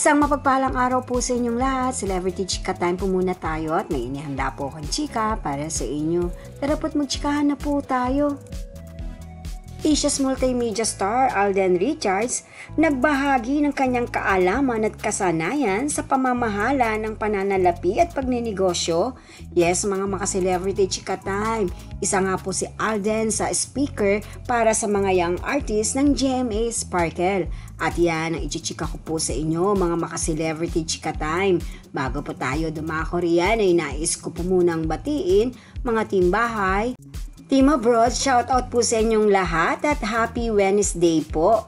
Isang mapagpalang araw po sa inyong lahat. Celebrity Chika Time po muna tayo at may inihanda po akong chika para sa inyo. Tara po't magchikahan na po tayo. Asia's multimedia star Alden Richards nagbahagi ng kanyang kaalaman at kasanayan sa pamamahala ng pananalapi at pagninegosyo. Yes, mga maka-celebrity chika time. Isa nga po si Alden sa speaker para sa mga young artists ng GMA Sparkle. At yan ang ichichika ko po sa inyo, mga maka-celebrity chika time. Bago po tayo dumako riyan ay nais ko po munang batiin mga teambahay, Team Abroad, shoutout po sa inyong lahat at happy Wednesday po.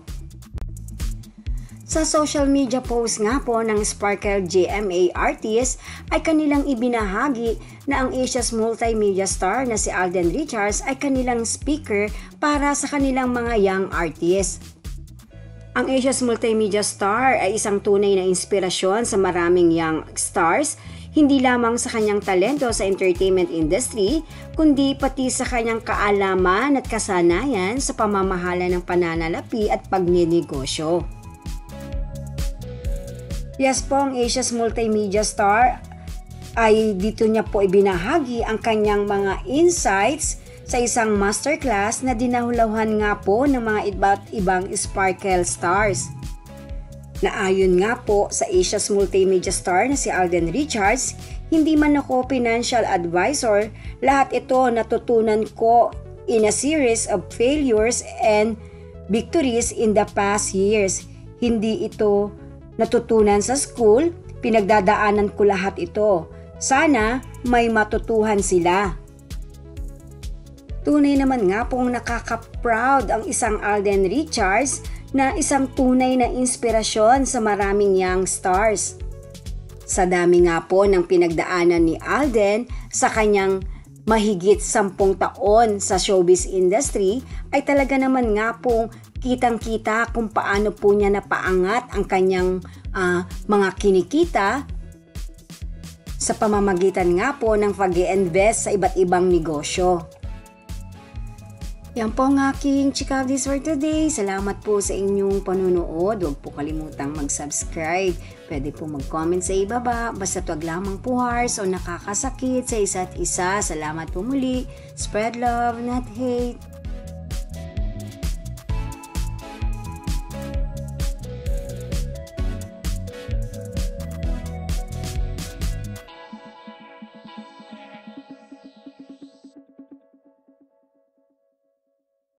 Sa social media post nga po ng Sparkle GMA artist ay kanilang ibinahagi na ang Asia's multimedia star na si Alden Richards ay kanilang speaker para sa kanilang mga young artists. Ang Asia's multimedia star ay isang tunay na inspirasyon sa maraming young stars, hindi lamang sa kanyang talento sa entertainment industry, kundi pati sa kanyang kaalaman at kasanayan sa pamamahala ng pananalapi at pagninegosyo. Yes po, ang Asia's multimedia star ay dito niya po ibinahagi ang kanyang mga insights sa isang masterclass na dinahuluhan nga po ng mga iba't ibang Sparkle stars. Naayon nga po sa Asia's multimedia star na si Alden Richards, hindi man ako financial advisor, lahat ito natutunan ko in a series of failures and victories in the past years. Hindi ito natutunan sa school, pinagdadaanan ko lahat ito. Sana may matutuhan sila. Tunay naman nga pong nakaka-proud ang isang Alden Richards na isang tunay na inspirasyon sa maraming young stars. Sa dami nga po ng pinagdaanan ni Alden sa kanyang mahigit 10 taon sa showbiz industry, ay talaga naman nga pong kitang-kita kung paano po niya napaangat ang kanyang mga kinikita sa pamamagitan nga po ng pag-i-invest sa iba't ibang negosyo. Yan po ang aking chika this for today. Salamat po sa inyong panunood. Huwag po kalimutang mag-subscribe. Pwede po mag-comment sa ibaba. Basta tuwag lamang po hearts o nakakasakit sa isa't isa. Salamat po muli. Spread love, not hate.